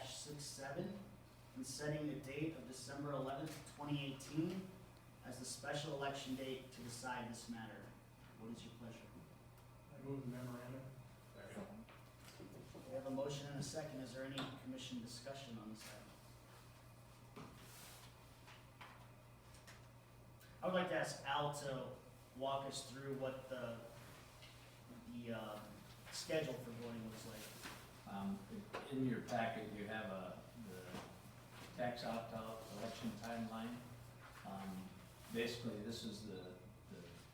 67, and setting the date of December 11th, 2018 as the special election date to decide this matter. What is your pleasure? I move the memorandum. Second. We have a motion and a second. Is there any commission discussion on this item? I would like to ask Al to walk us through what the schedule for voting looks like. In your packet, you have the tax opt-out election timeline. Basically, this is the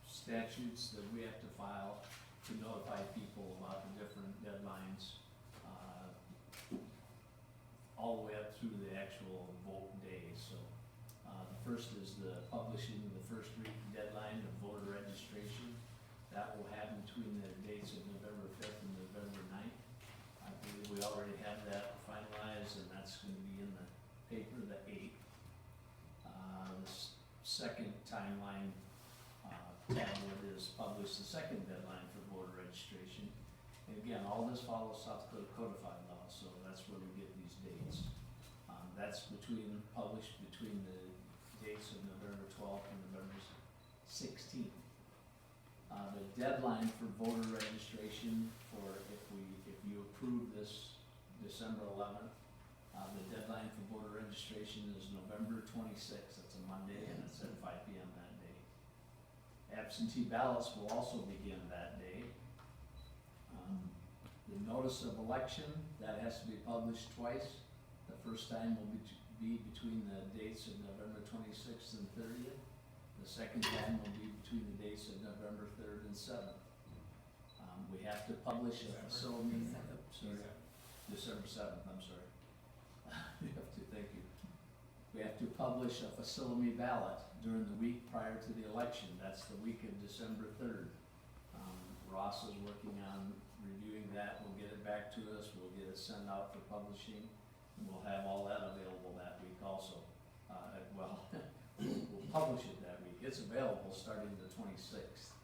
statutes that we have to file to notify people about the different deadlines, all the way up through the actual vote day. So the first is the publishing of the first week deadline of voter registration. That will happen between the dates of November 5th and November 9th. I believe we already have that finalized, and that's going to be in the paper the 8th. Second timeline tablet is published, the second deadline for voter registration. And again, all this follows South Dakota codified law, so that's where we get these dates. That's published between the dates of November 12th and November 16th. The deadline for voter registration for if you approve this December 11th, the deadline for voter registration is November 26th. That's a Monday, and it's at 5 p.m. that day. Absentee ballots will also begin that day. The notice of election, that has to be published twice. The first time will be between the dates of November 26th and 30th. The second time will be between the dates of November 3rd and 7th. We have to publish a facility, December 7th, I'm sorry. Thank you. We have to publish a facility ballot during the week prior to the election. That's the week of December 3rd. Ross is working on reviewing that. We'll get it back to us. We'll get it sent out for publishing. And we'll have all that available that week also. We'll publish it that week. It's available starting the 26th,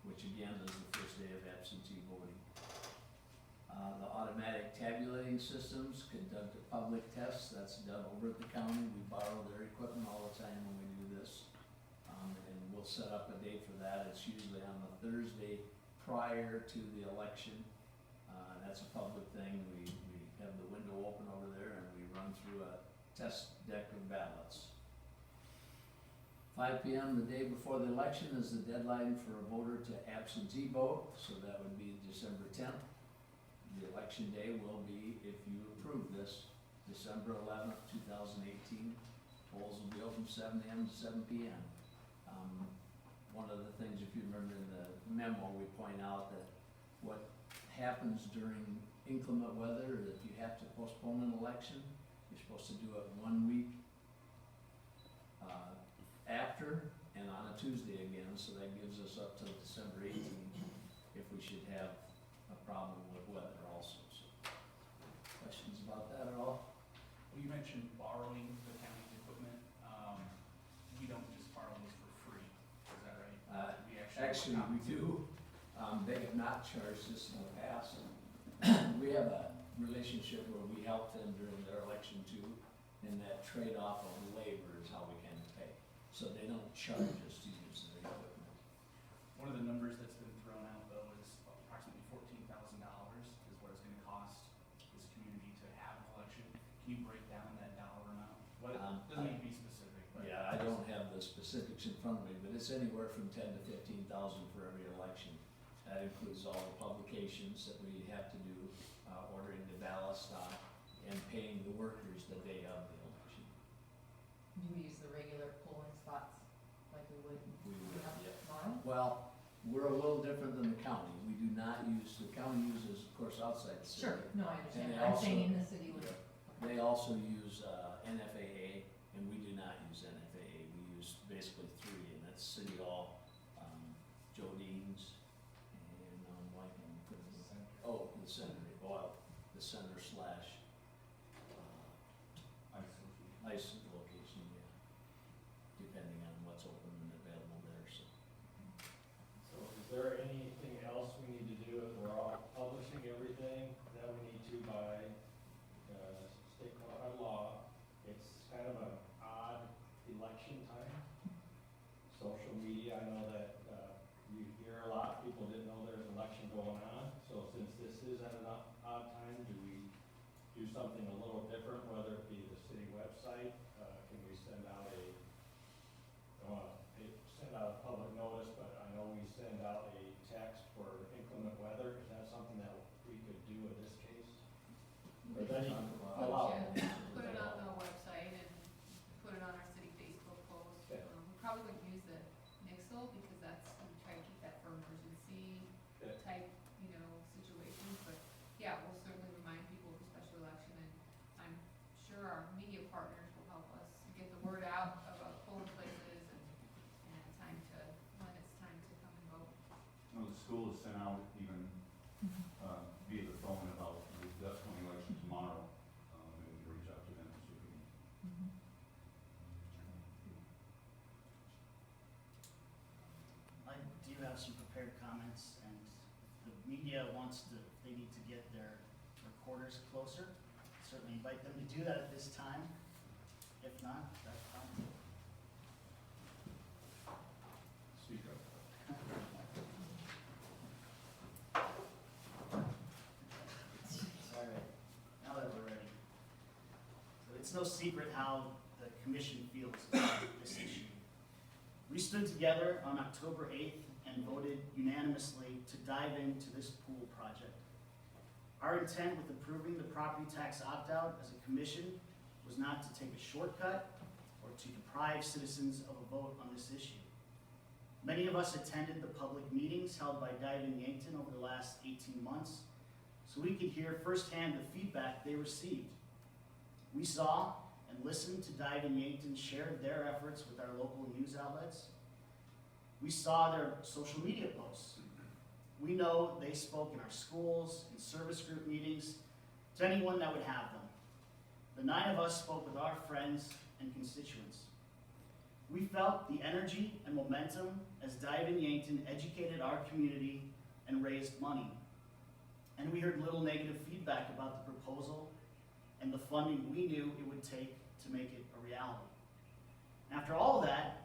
which again is the first day of absentee voting. The automatic tabulating systems conduct a public test. That's done over at the county. We borrow their equipment all the time when we do this. And we'll set up a date for that. It's usually on the Thursday prior to the election. That's a public thing. We have the window open over there and we run through a test deck of ballots. 5 p.m. the day before the election is the deadline for a voter to absentee vote, so that would be December 10th. The election day will be, if you approve this, December 11th, 2018. Polls will be open 7 a.m. to 7 p.m. One of the things, if you remember in the memo, we point out that what happens during inclement weather, if you have to postpone an election, you're supposed to do it 1 week after and on a Tuesday again, so that gives us up till December 18th if we should have a problem with weather also. So, questions about that at all? Well, you mentioned borrowing the county's equipment. We don't just borrow these for free, is that right? We Actually, we do. They have not charged us in the past. We have a relationship where we help them during their election too, and that trade-off of labor is how we can pay. So they don't charge us to use their equipment. One of the numbers that's been thrown out though is approximately $14,000 is what it's gonna cost this community to have an election. Can you break down that dollar amount? What, doesn't need to be specific, but. Yeah, I don't have the specifics in front of me, but it's anywhere from $10,000 to $15,000 for every election. That includes all the publications that we have to do, ordering the ballot stock, and paying the workers the day of the election. Do we use the regular polling spots like we would We would, yeah. tomorrow? Well, we're a little different than the county. We do not use, the county uses, of course, outside the city. Sure, no, I And understand. they I'm saying also- in the city would. They also use NFAA, and we do not use NFAA. We use basically 3, and that's City Hall, Joe Dean's, and the center, the center slash ice location, yeah, depending on what's open and available there, so. So is there anything else we need to do? We're all publishing everything that we need to by do something a little different, whether it be the city website? Can we send out send out a public notice, but I know we send out a text for inclement weather. Is that something that we could do in this case? Or then you fill out. Put it on the website and put it on our city Facebook post. Okay. We probably wouldn't use the Nixle because we try to keep that for emergency Okay. type, situations, but yeah, we'll certainly remind people of the special election, and I'm sure our media partners will help us get the word out about polling places and when it's time to come and vote. No, the school has sent out even via the phone about the upcoming election tomorrow, and we can reach out to them and see if we can. I do have some prepared comments, and if the media wants to, if they need to get their recorders closer, certainly invite them to do that at this time. If not, that's fine. Speak up. All right, now that we're ready. So it's no secret how the commission feels about this issue. We stood together on October 8th and voted unanimously to dive into this pool project. Our intent with approving the property tax opt-out as a commission was not to take a shortcut or to deprive citizens of a vote on this issue. Many of us attended the public meetings held by Dive in Yankton over the last 18 months, so we could hear firsthand the feedback they received. We saw and listened to Dive in Yankton share their efforts with our local news outlets. We saw their social media posts. We know they spoke in our schools, in service group meetings, to anyone that would have them. The 9 of us spoke with our friends and constituents. We felt the energy and momentum as Dive in Yankton educated our community and raised money. And we heard little negative feedback about the proposal and the funding we knew it would take to make it a reality. After all of that,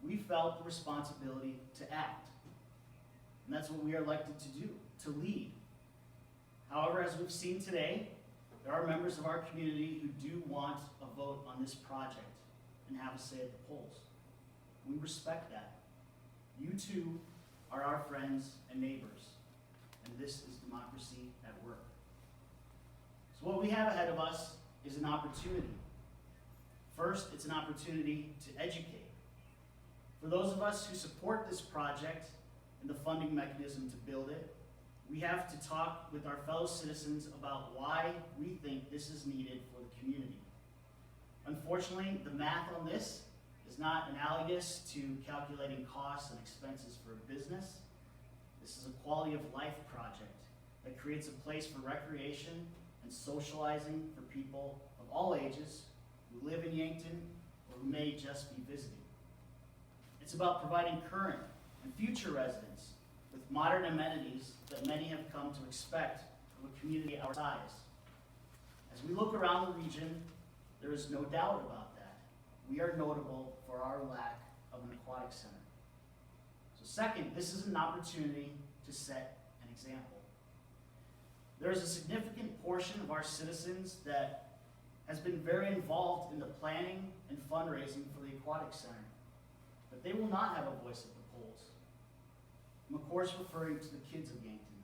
we felt the responsibility to act. And that's what we are elected to do, to lead. However, as we've seen today, there are members of our community who do want a vote on this project and have a say at the polls. We respect that. You too are our friends and neighbors, and this is democracy at work. So what we have ahead of us is an opportunity. First, it's an opportunity to educate. For those of us who support this project and the funding mechanism to build it, we have to talk with our fellow citizens about why we think this is needed for the community. Unfortunately, the math on this is not analogous to calculating costs and expenses for a business. This is a quality of life project that creates a place for recreation and socializing for people of all ages who live in Yankton or who may just be visiting. It's about providing current and future residents with modern amenities that many have come to expect of a community our size. As we look around the region, there is no doubt about that. We are notable for our lack of an aquatic center. So second, this is an opportunity to set an example. There is a significant portion of our citizens that has been very involved in the planning and fundraising for the aquatic center, but they will not have a voice at the polls. I'm of course referring to the kids of Yankton.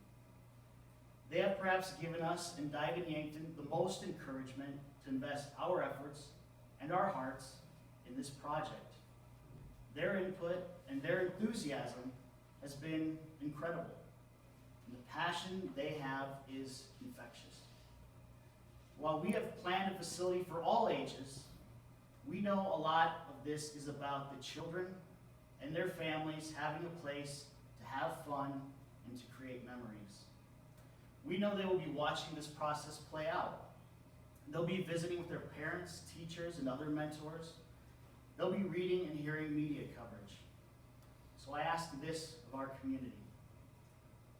They have perhaps given us and Dive in Yankton the most encouragement to invest our efforts and our hearts in this project. Their input and their enthusiasm has been incredible. And the passion they have is infectious. While we have planned a facility for all ages, we know a lot of this is about the children and their families having a place to have fun and to create memories. We know they will be watching this process play out. They'll be visiting with their parents, teachers, and other mentors. They'll be reading and hearing media coverage. So I ask this of our community.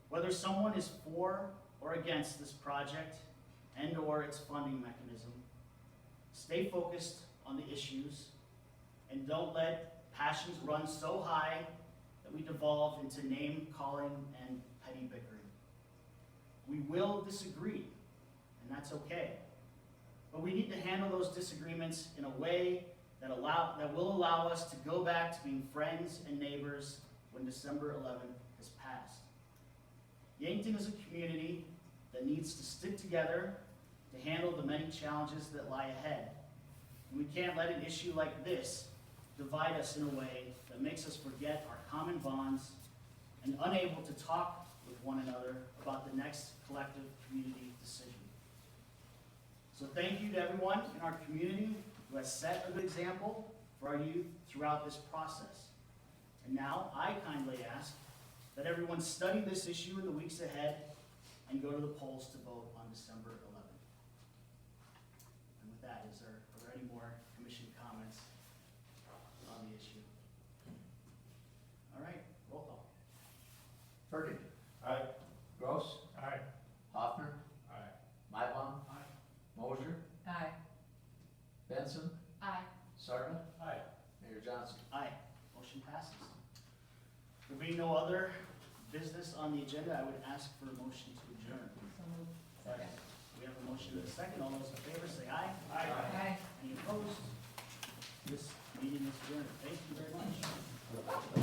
Whether someone is for or against this project and or its funding mechanism, stay focused on the issues and don't let passions run so high that we devolve into name calling and petty bickering. We will disagree, and that's okay. But we need to handle those disagreements in a way that will allow us to go back to being friends and neighbors when December 11th has passed. Yankton is a community that needs to stick together to handle the many challenges that lie ahead. And we can't let an issue like this divide us in a way that makes us forget our common bonds and unable to talk with one another about the next collective community decision. So thank you to everyone in our community who has set a good example for our youth throughout this process. And now I kindly ask that everyone study this issue in the weeks ahead and go to the polls to vote on December 11th. And with that, are there any more commission comments on the issue? All right, roll call. Ferdig. Aye. Gross. Aye. Hoffner. Aye. Mylum. Aye. Mosier. Aye. Benson. Aye. Sarda. Aye. Mayor Johnson. Aye, motion passes. There being no other business on the agenda, I would ask for a motion to adjourn. So moved. Second. We have a motion and a second. All those in favor say aye. Aye. Any opposed? This meeting is adjourned. Thank you very much.